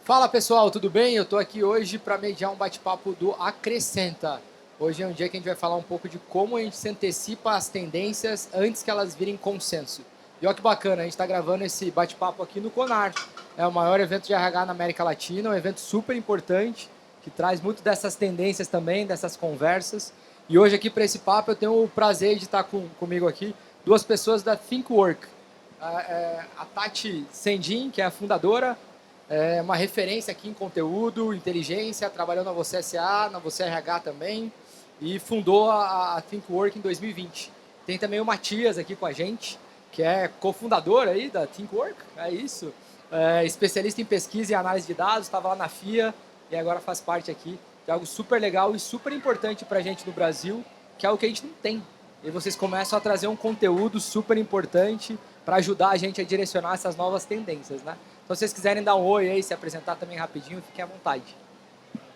Fala pessoal, tudo bem? Eu estou aqui hoje para mediar um bate-papo do Acrescenta. Hoje é um dia que a gente vai falar um pouco de como a gente se antecipa às tendências antes que elas virem consenso. E olha que bacana, a gente está gravando esse bate-papo aqui no Conar. É o maior evento de RH na América Latina, um evento super importante, que traz muito dessas tendências também, dessas conversas. E hoje aqui para esse papo eu tenho o prazer de estar comigo aqui duas pessoas da ThinkWork. A Tati Sendin, que é a fundadora, é uma referência aqui em conteúdo, inteligência, trabalhou na Você SA, na Você RH também, e fundou a ThinkWork em 2020. Tem também o Matias aqui com a gente, que é cofundador aí da ThinkWork, é isso, especialista em pesquisa e análise de dados, estava lá na FIA e agora faz parte aqui de algo super legal e super importante para a gente no Brasil, que é o que a gente não tem. E vocês começam a trazer um conteúdo super importante para ajudar a gente a direcionar essas novas tendências, né? Então, se vocês quiserem dar um oi aí, se apresentar também rapidinho, fiquem à vontade.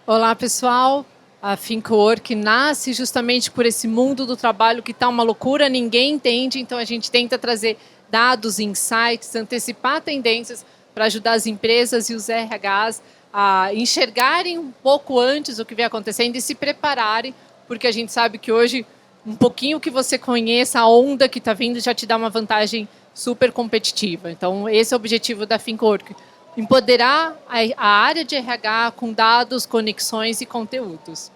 Olá, pessoal. A ThinkWork nasce justamente por esse mundo do trabalho que está uma loucura, ninguém entende, então a gente tenta trazer dados, insights, antecipar tendências para ajudar as empresas e os RHs a enxergarem um pouco antes o que vem acontecendo e se prepararem, porque a gente sabe que hoje um pouquinho que você conheça a onda que está vindo já te dá uma vantagem super competitiva. Então, esse é o objetivo da ThinkWork. Empoderar a área de RH com dados, conexões e conteúdos.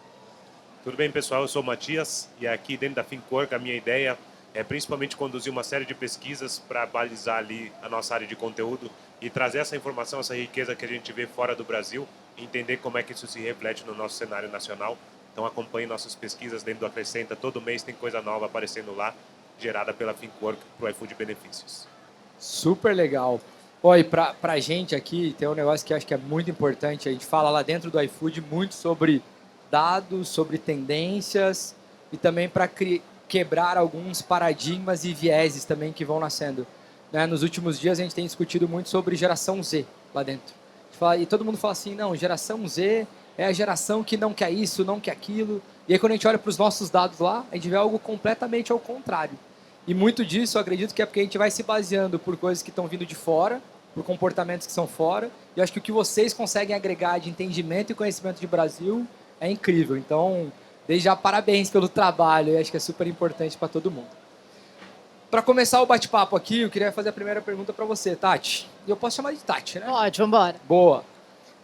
Tudo bem, pessoal? Eu sou o Matias e aqui dentro da ThinkWork a minha ideia é principalmente conduzir uma série de pesquisas para balizar ali a nossa área de conteúdo e trazer essa informação, essa riqueza que a gente vê fora do Brasil e entender como é que isso se reflete no nosso cenário nacional. Então acompanhe nossas pesquisas dentro do Acrescenta. Todo mês tem coisa nova aparecendo lá, gerada pela ThinkWork para o iFood Benefícios. Super legal. Oi, para a gente aqui tem um negócio que eu acho que é muito importante. A gente fala lá dentro do iFood muito sobre dados, sobre tendências e também para quebrar alguns paradigmas e vieses também que vão nascendo. Né? Nos últimos dias a gente tem discutido muito sobre geração Z lá dentro. E todo mundo fala assim, não, geração Z é a geração que não quer isso, não quer aquilo. E aí quando a gente olha para os nossos dados lá, a gente vê algo completamente ao contrário. E muito disso eu acredito que é porque a gente vai se baseando por coisas que estão vindo de fora, por comportamentos que são fora. E eu acho que o que vocês conseguem agregar de entendimento e conhecimento de Brasil é incrível. Então, desde já, parabéns pelo trabalho. Eu acho que é super importante para todo mundo. Para começar o bate-papo aqui, eu queria fazer a primeira pergunta para você, Tati. E eu posso chamar de Tati, né? Pode, vamos embora. Boa.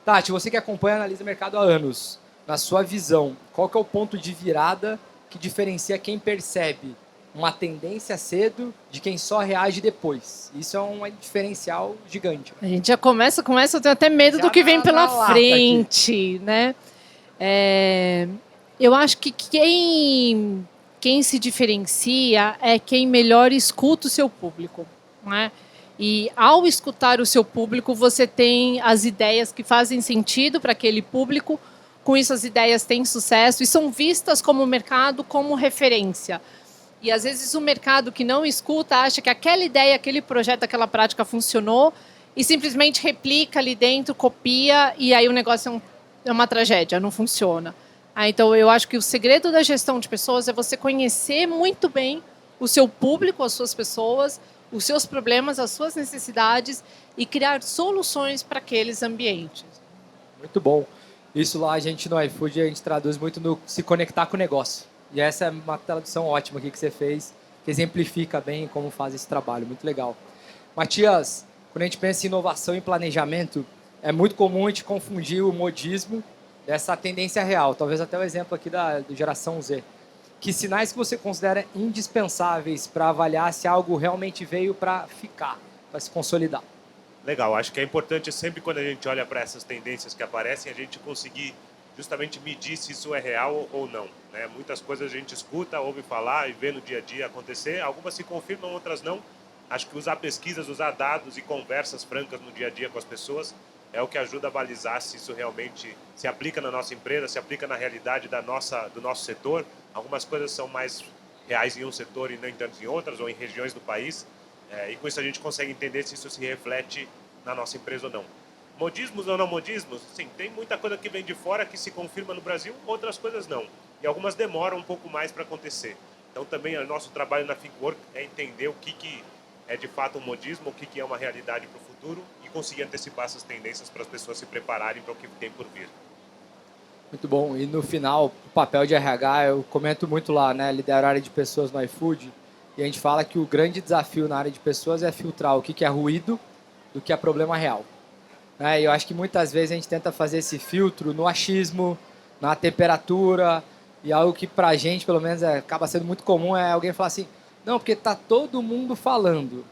Tati, você que acompanha e analisa o mercado há anos, na sua visão, qual que é o ponto de virada que diferencia quem percebe uma tendência cedo de quem só reage depois? Isso é um diferencial gigante. A gente já começa, eu tenho até medo Já do que vem pela frente, aqui, né? Eu acho que quem se diferencia é quem melhor escuta o seu público, né? E ao escutar o seu público, você tem as ideias que fazem sentido para aquele público. Com isso, as ideias têm sucesso e são vistas como mercado, como referência. E às vezes o mercado que não escuta acha que aquela ideia, aquele projeto, aquela prática funcionou e simplesmente replica ali dentro, copia e aí o negócio é uma tragédia, não funciona. Então eu acho que o segredo da gestão de pessoas é você conhecer muito bem o seu público, as suas pessoas, os seus problemas, as suas necessidades e criar soluções para aqueles ambientes. Muito bom. Isso lá a gente no iFood a gente traduz muito no se conectar com o negócio. E essa é uma tradução ótima aqui que você fez, que exemplifica bem como faz esse trabalho. Muito legal. Matias, quando a gente pensa em inovação e planejamento, é muito comum a gente confundir o modismo dessa tendência real. Talvez até o exemplo aqui da geração Z. Que sinais que você considera indispensáveis para avaliar se algo realmente veio para ficar, para se consolidar? Legal, acho que é importante sempre quando a gente olha para essas tendências que aparecem, a gente conseguir justamente medir se isso é real ou não. Né? Muitas coisas a gente escuta, ouve falar e vê no dia a dia acontecer, algumas se confirmam, outras não. Acho que usar pesquisas, usar dados e conversas francas no dia a dia com as pessoas é o que ajuda a balizar se isso realmente se aplica na nossa empresa, se aplica na realidade do nosso setor. Algumas coisas são mais reais em um setor e nem tanto em outras, ou em regiões do país. E com isso a gente consegue entender se isso se reflete na nossa empresa ou não. Modismos ou não modismos? Sim, tem muita coisa que vem de fora que se confirma no Brasil, outras coisas não. E algumas demoram um pouco mais para acontecer. Então também o nosso trabalho na ThinkWork é entender o que é de fato um modismo, o que é uma realidade para o futuro e conseguir antecipar essas tendências para as pessoas se prepararem para o que tem por vir. Muito bom. E no final, o papel de RH, eu comento muito lá, né? Liderar a área de pessoas no iFood. E a gente fala que o grande desafio na área de pessoas é filtrar o que é ruído do que é problema real. Né? E eu acho que muitas vezes a gente tenta fazer esse filtro no achismo, na temperatura, e algo que pra gente, pelo menos, acaba sendo muito comum é alguém falar assim, não, porque tá todo mundo falando.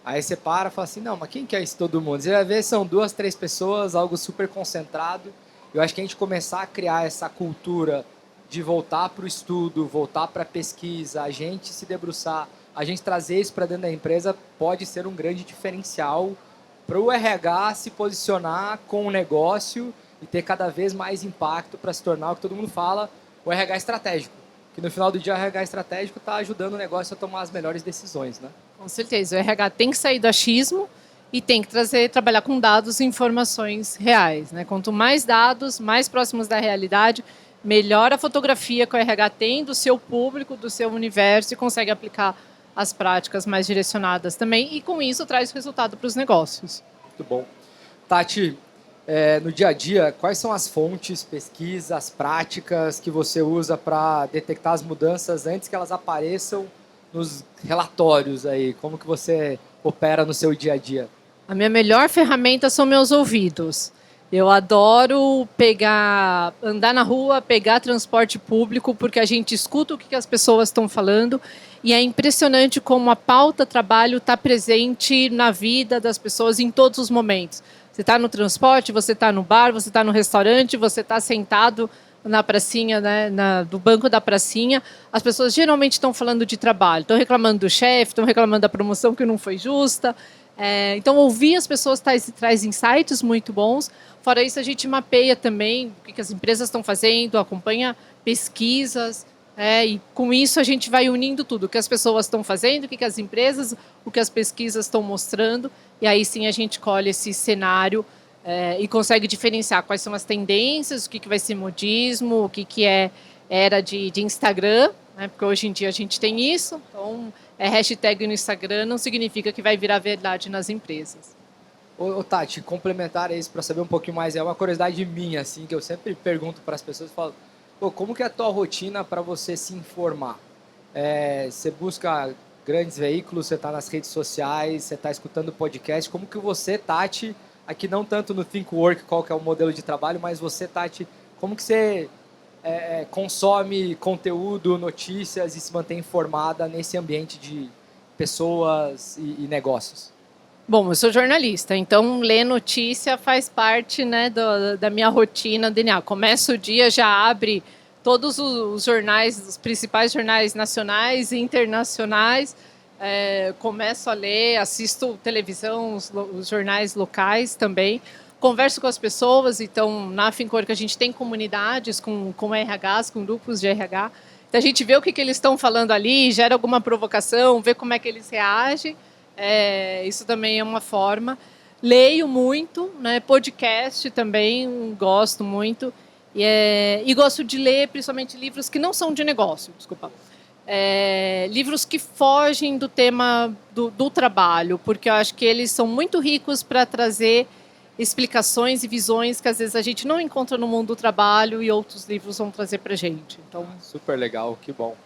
Aí você para e fala assim, não, mas quem que é esse todo mundo? Você vai ver, são 2, 3 pessoas, algo super concentrado. Eu acho que a gente começar a criar essa cultura de voltar para o estudo, voltar para a pesquisa, a gente se debruçar, a gente trazer isso para dentro da empresa pode ser um grande diferencial para o RH se posicionar com o negócio e ter cada vez mais impacto para se tornar o que todo mundo fala, o RH estratégico. Que no final do dia o RH estratégico está ajudando o negócio a tomar as melhores decisões, né? Com certeza, o RH tem que sair do achismo e tem que trabalhar com dados e informações reais, né? Quanto mais dados, mais próximos da realidade, melhor a fotografia que o RH tem do seu público, do seu universo e consegue aplicar as práticas mais direcionadas também e com isso traz resultado para os negócios. Muito bom. Tati, no dia a dia, quais são as fontes, pesquisas, as práticas que você usa para detectar as mudanças antes que elas apareçam nos relatórios aí? Como que você opera no seu dia a dia? A minha melhor ferramenta são meus ouvidos. Eu adoro andar na rua, pegar transporte público, porque a gente escuta o que as pessoas estão falando e é impressionante como a pauta trabalho está presente na vida das pessoas em todos os momentos. Você está no transporte, você está no bar, você está no restaurante, você está sentado na pracinha, né, do banco da pracinha. As pessoas geralmente estão falando de trabalho, estão reclamando do chefe, estão reclamando da promoção que não foi justa. Então, ouvir as pessoas traz insights muito bons. Fora isso, a gente mapeia também o que as empresas estão fazendo, acompanha pesquisas, e com isso a gente vai unindo tudo, o que as pessoas estão fazendo, o que as empresas, o que as pesquisas estão mostrando, e aí sim a gente colhe esse cenário e consegue diferenciar quais são as tendências, o que vai ser modismo, o que é era de Instagram, né, porque hoje em dia a gente tem isso, então hashtag no Instagram não significa que vai virar verdade nas empresas. Ô Tati, complementar isso para saber um pouquinho mais, é uma curiosidade minha, assim, que eu sempre pergunto para as pessoas, falo, como que é a tua rotina para você se informar? Você busca grandes veículos, você está nas redes sociais, você está escutando podcast, como que você, Tati, aqui não tanto no Think Work, qual que é o modelo de trabalho, mas você, Tati, como que você consome conteúdo, notícias e se mantém informada nesse ambiente de pessoas e negócios? Bom, eu sou jornalista, então ler notícia faz parte, né, da minha rotina DNA. Começa o dia, já abre todos os jornais, os principais jornais nacionais e internacionais. Começo a ler, assisto televisão, os jornais locais também. Converso com as pessoas, então na Fincor que a gente tem comunidades com RHs, com grupos de RH. Então a gente vê o que eles estão falando ali, gera alguma provocação, vê como é que eles reagem. Isso também é uma forma. Leio muito, né? Podcast também gosto muito. E gosto de ler principalmente livros que não são de negócio, desculpa. Livros que fogem do tema do trabalho, porque eu acho que eles são muito ricos para trazer explicações e visões que às vezes a gente não encontra no mundo do trabalho e outros livros vão trazer para a gente. Então, super legal, que bom.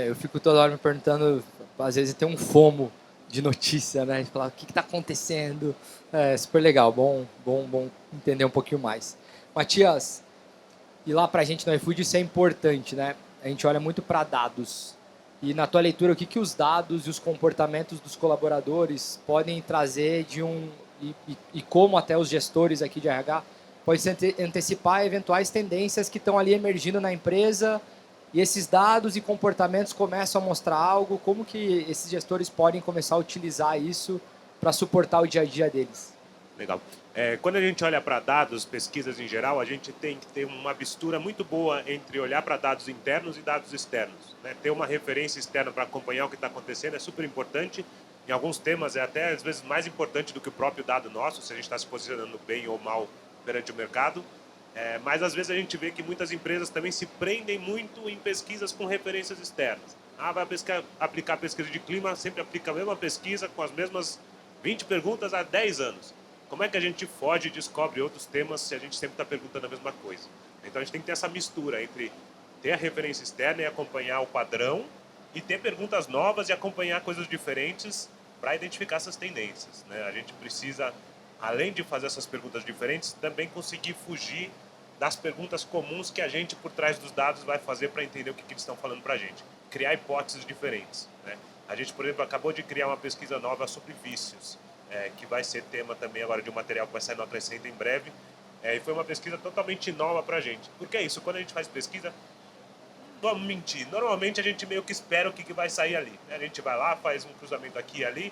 Eu fico toda hora me perguntando, às vezes tem um FOMO de notícia, né? De falar o que está acontecendo. Super legal, bom entender um pouquinho mais. Matias, e lá para a gente no iFood isso é importante, né? A gente olha muito para dados. E na tua leitura, o que os dados e os comportamentos dos colaboradores podem trazer e como até os gestores aqui de RH podem antecipar eventuais tendências que estão ali emergindo na empresa e esses dados e comportamentos começam a mostrar algo, como que esses gestores podem começar a utilizar isso para suportar o dia a dia deles? Legal. Quando a gente olha para dados, pesquisas em geral, a gente tem que ter uma mistura muito boa entre olhar para dados internos e dados externos, né? Ter uma referência externa para acompanhar o que está acontecendo é super importante. Em alguns temas é até às vezes mais importante do que o próprio dado nosso, se a gente está se posicionando bem ou mal perante o mercado. Mas às vezes a gente vê que muitas empresas também se prendem muito em pesquisas com referências externas. Vai aplicar pesquisa de clima, sempre aplica a mesma pesquisa com as mesmas 20 perguntas há 10 anos. Como é que a gente foge e descobre outros temas se a gente sempre está perguntando a mesma coisa? Então a gente tem que ter essa mistura entre ter a referência externa e acompanhar o padrão e ter perguntas novas e acompanhar coisas diferentes para identificar essas tendências, né? A gente precisa, além de fazer essas perguntas diferentes, também conseguir fugir das perguntas comuns que a gente, por trás dos dados, vai fazer para entender o que eles estão falando para a gente. Criar hipóteses diferentes, né? A gente, por exemplo, acabou de criar uma pesquisa nova sobre vícios, que vai ser tema também agora de um material que vai sair no Acrescenta em breve. E foi uma pesquisa totalmente nova para a gente. Porque é isso, quando a gente faz pesquisa, não vamos mentir, normalmente a gente meio que espera o que vai sair ali, né? A gente vai lá, faz um cruzamento aqui e ali,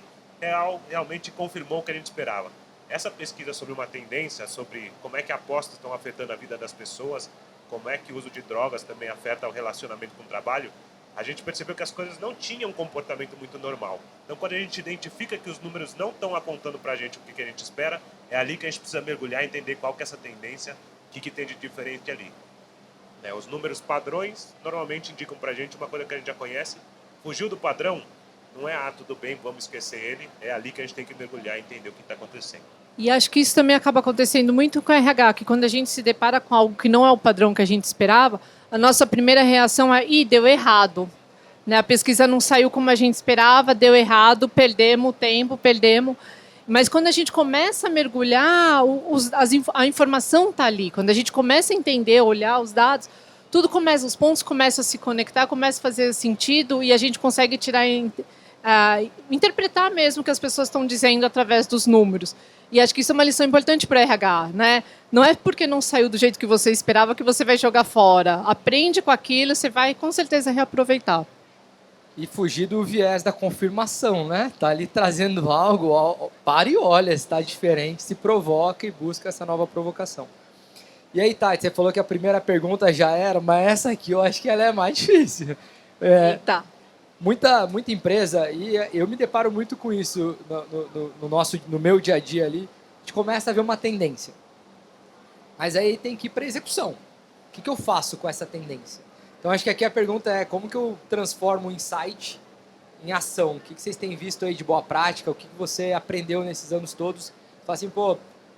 realmente confirmou o que a gente esperava. Essa pesquisa sobre uma tendência, sobre como é que apostas estão afetando a vida das pessoas, como é que o uso de drogas também afeta o relacionamento com o trabalho, a gente percebeu que as coisas não tinham um comportamento muito normal. Então, quando a gente identifica que os números não estão apontando para a gente o que a gente espera, é ali que a gente precisa mergulhar e entender qual que é essa tendência, o que tem de diferente ali. Os números padrões normalmente indicam para a gente uma coisa que a gente já conhece. Fugiu do padrão, não é tudo bem, vamos esquecer ele. É ali que a gente tem que mergulhar e entender o que está acontecendo. E acho que isso também acaba acontecendo muito com o RH, que quando a gente se depara com algo que não é o padrão que a gente esperava, a nossa primeira reação é: deu errado. Né? A pesquisa não saiu como a gente esperava, deu errado, perdemos o tempo, perdemos. Mas quando a gente começa a mergulhar, a informação está ali. Quando a gente começa a entender, olhar os dados, tudo começa, os pontos começam a se conectar, começa a fazer sentido e a gente consegue interpretar mesmo o que as pessoas estão dizendo através dos números. E acho que isso é uma lição importante para o RH, né? Não é porque não saiu do jeito que você esperava que você vai jogar fora. Aprende com aquilo, você vai com certeza reaproveitar. E fugir do viés da confirmação, né? Tá ali trazendo algo, para e olha, se está diferente, se provoca e busca essa nova provocação. E aí, Tati, você falou que a primeira pergunta já era, mas essa aqui eu acho que ela é mais difícil. Eita. Muita empresa, e eu me deparo muito com isso no meu dia a dia ali, a gente começa a ver uma tendência. Mas aí tem que ir para a execução. O que eu faço com essa tendência? Então acho que aqui a pergunta é como que eu transformo o insight em ação? O que vocês têm visto aí de boa prática? O que você aprendeu nesses anos todos? Fala assim,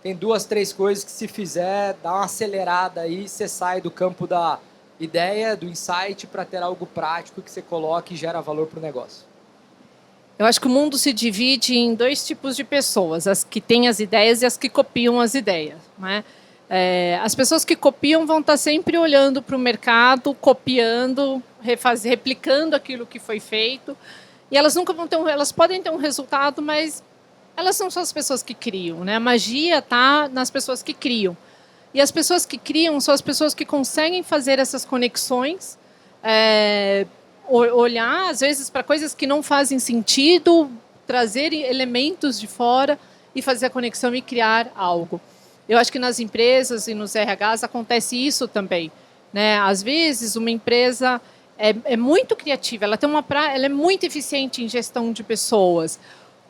tem 2, 3 coisas que se fizer, dá uma acelerada aí, você sai do campo da ideia, do insight, para ter algo prático que você coloque e gera valor para o negócio. Eu acho que o mundo se divide em 2 tipos de pessoas, as que têm as ideias e as que copiam as ideias, né? As pessoas que copiam vão estar sempre olhando para o mercado, copiando, replicando aquilo que foi feito, e elas nunca vão elas podem ter um resultado, mas elas não são as pessoas que criam, né? A magia está nas pessoas que criam. E as pessoas que criam são as pessoas que conseguem fazer essas conexões, olhar, às vezes, para coisas que não fazem sentido, trazer elementos de fora e fazer a conexão e criar algo. Eu acho que nas empresas e nos RHs acontece isso também, né? Às vezes, uma empresa é muito criativa, ela é muito eficiente em gestão de pessoas,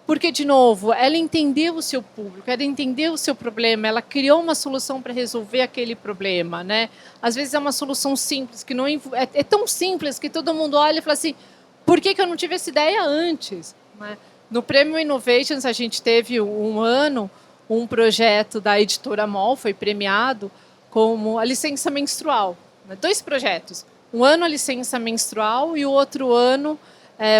porque, de novo, ela entendeu o seu público, ela entendeu o seu problema, ela criou uma solução para resolver aquele problema, né? Às vezes é uma solução simples, que não é tão simples que todo mundo olha e fala assim, por que eu não tive essa ideia antes? Né? No Prêmio Innovations, a gente teve um projeto da editora MOL, foi premiado como a licença menstrual. 2 projetos. Um ano a licença menstrual e o outro ano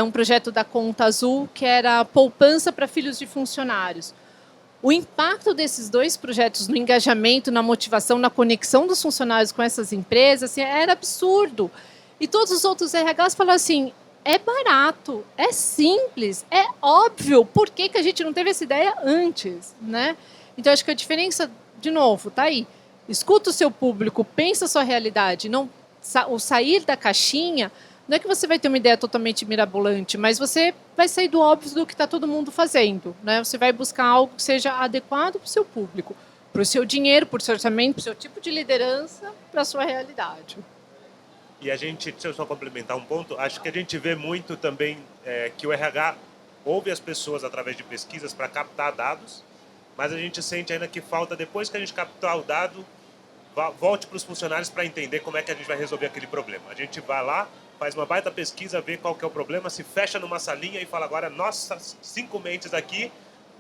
um projeto da Conta Azul, que era a poupança para filhos de funcionários. O impacto desses 2 projetos no engajamento, na motivação, na conexão dos funcionários com essas empresas assim, era absurdo. E todos os outros RHs falaram assim, é barato, é simples, é óbvio, por que a gente não teve essa ideia antes? Né? Então, acho que a diferença, de novo, está aí. Escuta o seu público, pensa a sua realidade. O sair da caixinha, não é que você vai ter uma ideia totalmente mirabolante, mas você vai sair do óbvio do que está todo mundo fazendo. Né? Você vai buscar algo que seja adequado para o seu público, para o seu dinheiro, para o seu orçamento, para o seu tipo de liderança, para a sua realidade. E a gente, deixa eu só complementar um ponto, acho que a gente vê muito também que o RH ouve as pessoas através de pesquisas para captar dados, mas a gente sente ainda que falta, depois que a gente captar o dado, volte para os funcionários para entender como é que a gente vai resolver aquele problema. A gente vai lá, faz uma baita pesquisa, vê qual que é o problema, se fecha numa salinha e fala agora, nossas 5 mentes aqui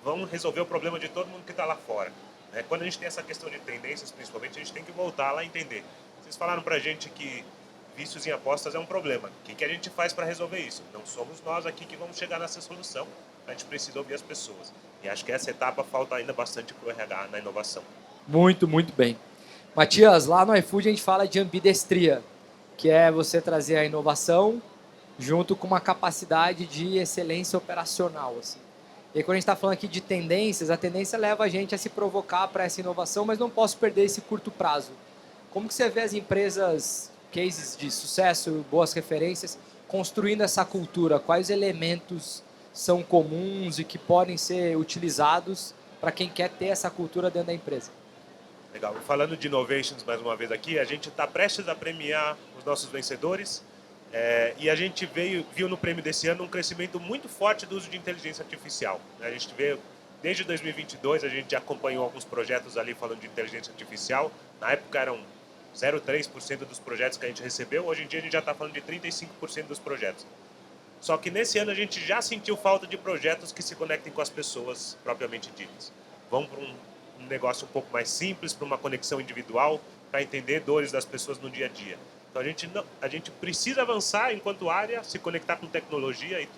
vão resolver o problema de todo mundo que está lá fora. Né? Quando a gente tem essa questão de tendências, principalmente, a gente tem que voltar lá e entender. Vocês falaram pra gente que vícios em apostas é um problema. O que a gente faz para resolver isso? Não somos nós aqui que vamos chegar nessa solução. A gente precisa ouvir as pessoas. E acho que essa etapa falta ainda bastante para o RH na inovação. Muito, muito bem. Matias, lá no iFood a gente fala de ambidestria, que é você trazer a inovação junto com uma capacidade de excelência operacional. Assim. E aí, quando a gente está falando aqui de tendências, a tendência leva a gente a se provocar para essa inovação, mas não posso perder esse curto prazo. Como que você vê as empresas, cases de sucesso, boas referências, construindo essa cultura? Quais elementos são comuns e que podem ser utilizados para quem quer ter essa cultura dentro da empresa? Legal. Falando de innovations mais uma vez aqui, a gente está prestes a premiar os nossos vencedores e a gente viu no prêmio desse ano um crescimento muito forte do uso de inteligência artificial. A gente vê, desde 2022, a gente acompanhou alguns projetos ali falando de inteligência artificial. Na época eram 0,3% dos projetos que a gente recebeu, hoje em dia a gente já está falando de 35% dos projetos. Só que nesse ano a gente já sentiu falta de projetos que se conectem com as pessoas propriamente ditas. Vão para um negócio um pouco mais simples, para uma conexão individual, para entender dores das pessoas no dia a dia. Então a gente precisa avançar enquanto área, se conectar com tecnologia e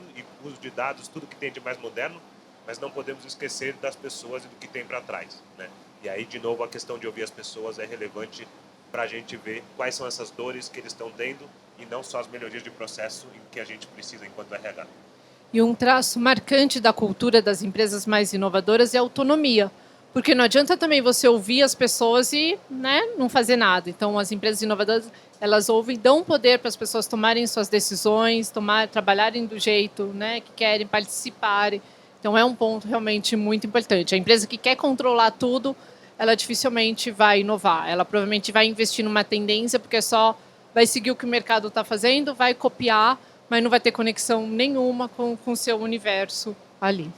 uso de dados, tudo que tem de mais moderno, mas não podemos esquecer das pessoas e do que tem para trás. Né? E aí, de novo, a questão de ouvir as pessoas é relevante para a gente ver quais são essas dores que eles estão tendo e não só as melhorias de processo em que a gente precisa enquanto RH. E um traço marcante da cultura das empresas mais inovadoras é a autonomia, porque não adianta também você ouvir as pessoas e não fazer nada. Então, as empresas inovadoras, elas ouvem, dão poder para as pessoas tomarem suas decisões, trabalharem do jeito que querem, participarem. Então, é um ponto realmente muito importante. A empresa que quer controlar tudo, ela dificilmente vai inovar. Ela provavelmente vai investir numa tendência, porque só vai seguir o que o mercado está fazendo, vai copiar, mas não vai ter conexão nenhuma com o seu universo ali.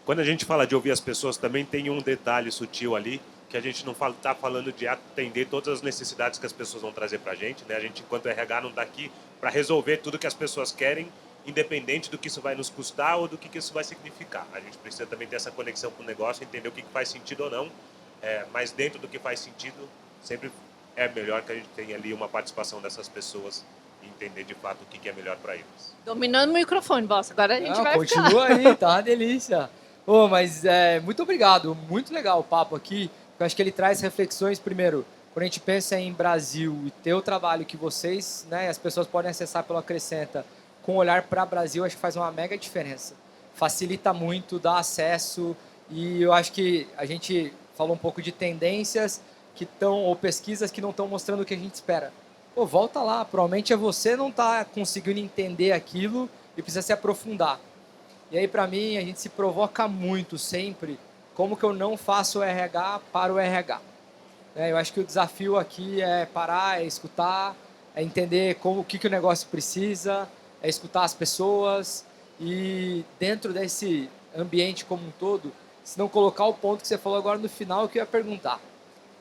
Quando a gente fala de ouvir as pessoas, também tem um detalhe sutil ali, que a gente não está falando de atender todas as necessidades que as pessoas vão trazer para a gente. Né? A gente, enquanto RH, não está aqui para resolver tudo que as pessoas querem, independente do que isso vai nos custar ou do que isso vai significar. A gente precisa também ter essa conexão com o negócio, entender o que faz sentido ou não, mas dentro do que faz sentido, sempre é melhor que a gente tenha ali uma participação dessas pessoas e entender de fato o que é melhor para eles. Dominando o microfone, boss. Agora a gente vai continua ficar. aí, tá uma delícia. Mas muito obrigado, muito legal o papo aqui. Eu acho que ele traz reflexões, primeiro, quando a gente pensa em Brasil e ter o trabalho que vocês, as pessoas podem acessar pelo Acrescenta, com olhar para o Brasil, acho que faz uma mega diferença. Facilita muito, dá acesso e eu acho que a gente falou um pouco de tendências que estão, ou pesquisas que não estão mostrando o que a gente espera. Volta lá, provavelmente você não está conseguindo entender aquilo e precisa se aprofundar. E aí, para mim, a gente se provoca muito sempre como que eu não faço o RH para o RH. Eu acho que o desafio aqui é parar, é escutar, é entender o que o negócio precisa, é escutar as pessoas e dentro desse ambiente como um todo, se não colocar o ponto que você falou agora no final, que eu ia perguntar.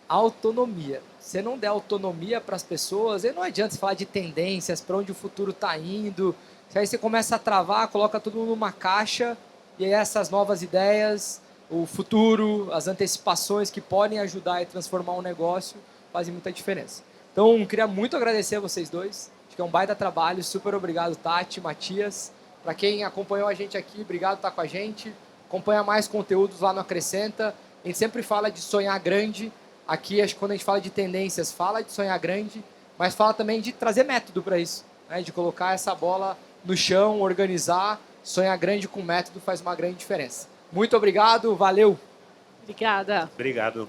Autonomia. Se não der autonomia para as pessoas, aí não adianta você falar de tendências, para onde o futuro está indo. Aí você começa a travar, coloca tudo numa caixa e aí essas novas ideias, o futuro, as antecipações que podem ajudar e transformar um negócio fazem muita diferença. Então, queria muito agradecer a vocês dois. Acho que é um baita trabalho. Super obrigado, Tati, Matias. Para quem acompanhou a gente aqui, obrigado por estar com a gente. Acompanha mais conteúdos lá no Acrescenta. A gente sempre fala de sonhar grande. Aqui, acho que quando a gente fala de tendências, fala de sonhar grande, mas fala também de trazer método para isso. De colocar essa bola no chão, organizar. Sonhar grande com método faz uma grande diferença. Muito obrigado, valeu! Obrigada. Obrigado.